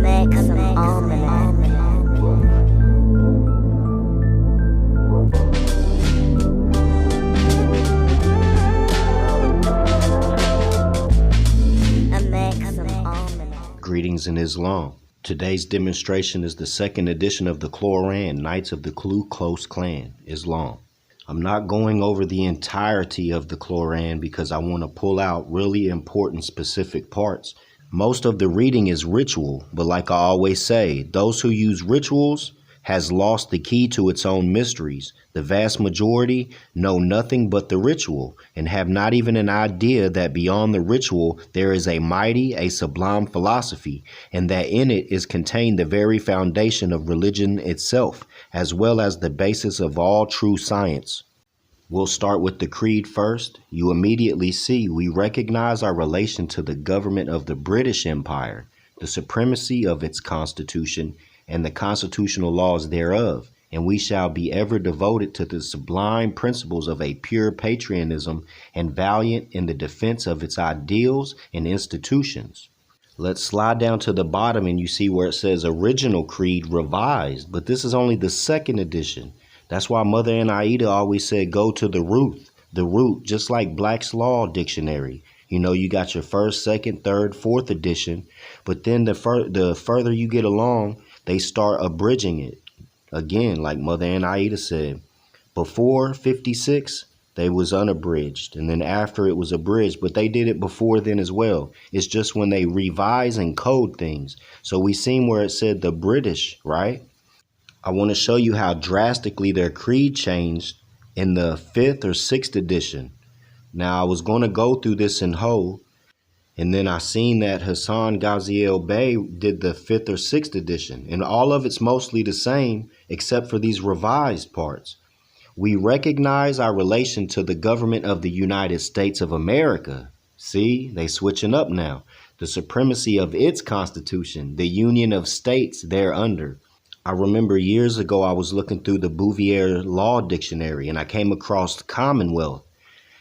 Amexem Almanac. Greetings in Islam. Today's demonstration is the second edition of the Kloran, Knights of the Ku Klux Klan, Islam. I'm not going over the entirety of the Kloran because I want to pull out really important specific parts. Most of the reading is ritual, but like I always say, those who use rituals has lost the key to its own mysteries. The vast majority know nothing but the ritual and have not even an idea that beyond the ritual there is a mighty, a sublime philosophy, and that in it is contained the very foundation of religion itself, as well as the basis of all true science. We'll start with the creed first. You immediately see we recognize our relation to the government of the British Empire, the supremacy of its constitution, and the constitutional laws thereof, and we shall be ever devoted to the sublime principles of a pure patriotism and valiant in the defense of its ideals and institutions. Let's slide down to the bottom and you see where it says original creed revised, but this is only the second edition. That's why Mother and Aida always said go to the root, just like Black's Law Dictionary. You know, you got your first, second, third, fourth edition, but then the further you get along, they start abridging it. Again, like Mother and Aida said, before 56, they was unabridged. And then after it was abridged, but they did it before then as well. It's just when they revise and code things. So we seen where it said the British, right? I want to show you how drastically their creed changed in the 5th or 6th edition. Now, I was going to go through this in whole, and then I seen that Hassan Ghaziel Bey did the 5th or 6th edition, and all of it's mostly the same except for these revised parts. We recognize our relation to the government of the United States of America. See, they switching up now. The supremacy of its constitution, the union of states thereunder. I remember years ago I was looking through the Bouvier Law Dictionary and I came across Commonwealth.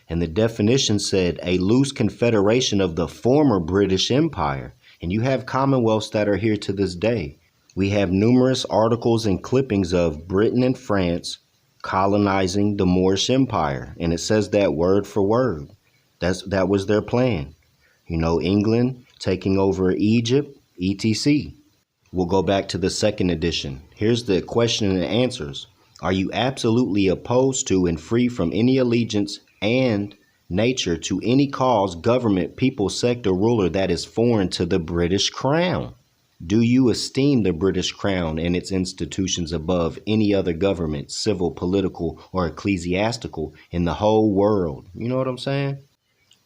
And the definition said a loose confederation of the former British Empire. And you have commonwealths that are here to this day. We have numerous articles and clippings of Britain and France colonizing the Moorish Empire. And it says that word for word. That was their plan. You know, England taking over Egypt, etc. We'll go back to the second edition. Here's the question and answers. Are you absolutely opposed to and free from any allegiance and nature to any cause, government, people, sect, or ruler that is foreign to the British Crown? Do you esteem the British Crown and its institutions above any other government, civil, political, or ecclesiastical in the whole world? You know what I'm saying?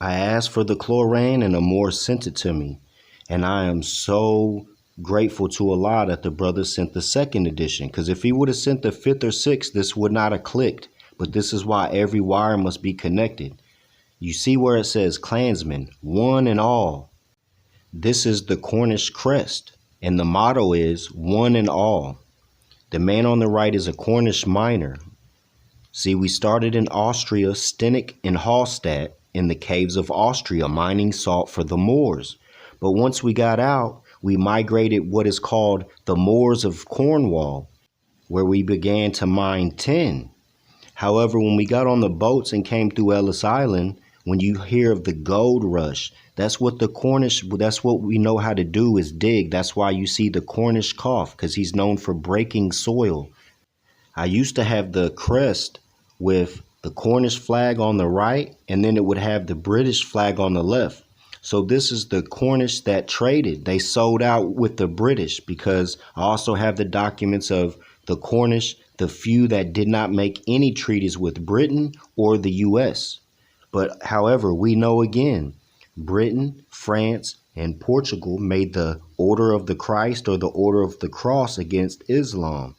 I asked for the Kloran and Amor sent it to me, and I am so grateful to Allah that the brother sent the second edition, because if he would have sent the 5th or 6th, this would not have clicked. But this is why every wire must be connected. You see where it says Klansmen, one and all. This is the Cornish Crest, and the motto is one and all. The man on the right is a Cornish miner. See, we started in Austria, Stenick and Hallstatt, in the caves of Austria, mining salt for the Moors. But once we got out, we migrated what is called the Moors of Cornwall, where we began to mine tin. However, when we got on the boats and came through Ellis Island, when you hear of the gold rush, that's what we know how to do is dig. That's why you see the Cornish cough, because he's known for breaking soil. I used to have the crest with the Cornish flag on the right, and then it would have the British flag on the left. So this is the Cornish that traded. They sold out with the British, because I also have the documents of the Cornish, the few that did not make any treaties with Britain or the U.S. But however, we know again, Britain, France, and Portugal made the Order of the Christ or the Order of the Cross against Islam.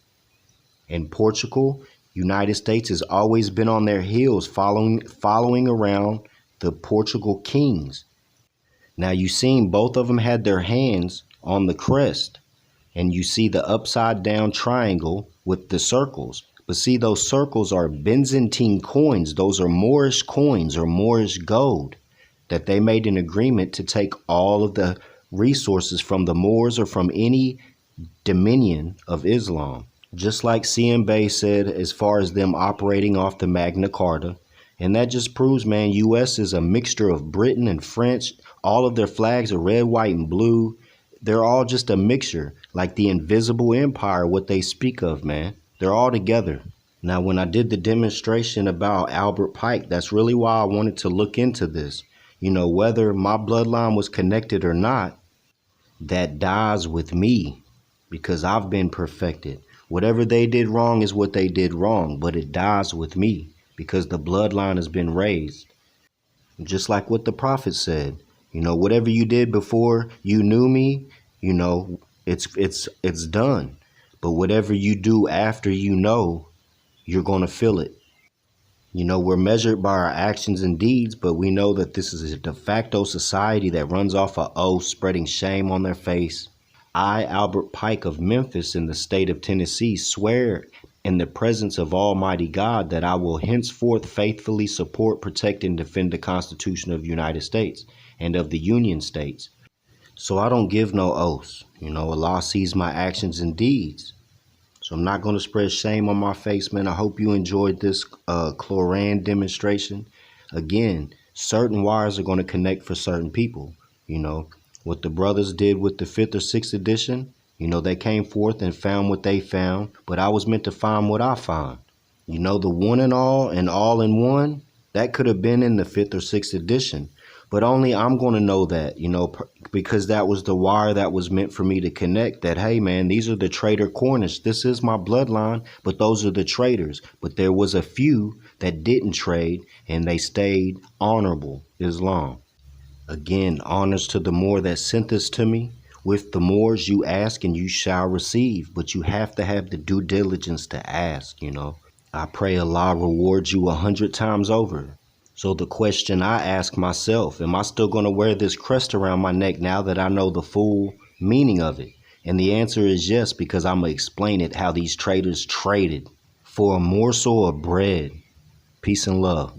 In Portugal, United States has always been on their heels following around the Portugal kings. Now you seen both of them had their hands on the crest. And you see the upside down triangle with the circles. But see, those circles are Byzantine coins. Those are Moorish coins or Moorish gold that they made an agreement to take all of the resources from the Moors or from any dominion of Islam. Just like CM Bay said, as far as them operating off the Magna Carta. And that just proves, man, U.S. is a mixture of Britain and French. All of their flags are red, white, and blue. They're all just a mixture, like the invisible empire, what they speak of, man. They're all together. Now, when I did the demonstration about Albert Pike, that's really why I wanted to look into this. You know, whether my bloodline was connected or not, that dies with me because I've been perfected. Whatever they did wrong is what they did wrong, but it dies with me because the bloodline has been raised. Just like what the prophet said, you know, whatever you did before you knew me, you know, it's done. But whatever you do after you know, you're going to feel it. You know, we're measured by our actions and deeds, but we know that this is a de facto society that runs off of oaths, spreading shame on their face. I, Albert Pike of Memphis in the state of Tennessee, swear in the presence of Almighty God that I will henceforth faithfully support, protect, and defend the Constitution of the United States and of the Union States. So I don't give no oaths. You know, Allah sees my actions and deeds. So I'm not going to spread shame on my face, man. I hope you enjoyed this Kloran demonstration. Again, certain wires are going to connect for certain people. You know, what the brothers did with the 5th or 6th edition, you know, they came forth and found what they found, but I was meant to find what I found. You know, the one and all in one, that could have been in the 5th or 6th edition. But only I'm going to know that, you know, because that was the wire that was meant for me to connect that, hey, man, these are the traitor Cornish. This is my bloodline, but those are the traitors. But there was a few that didn't trade and they stayed honorable Islam. Again, honors to the Moor that sent this to me. With the Moors, you ask and you shall receive, but you have to have the due diligence to ask, you know. I pray Allah rewards you 100 times over. So the question I ask myself, am I still going to wear this crest around my neck now that I know the full meaning of it? And the answer is yes, because I'm going to explain it how these traders traded for a morsel of bread. Peace and love.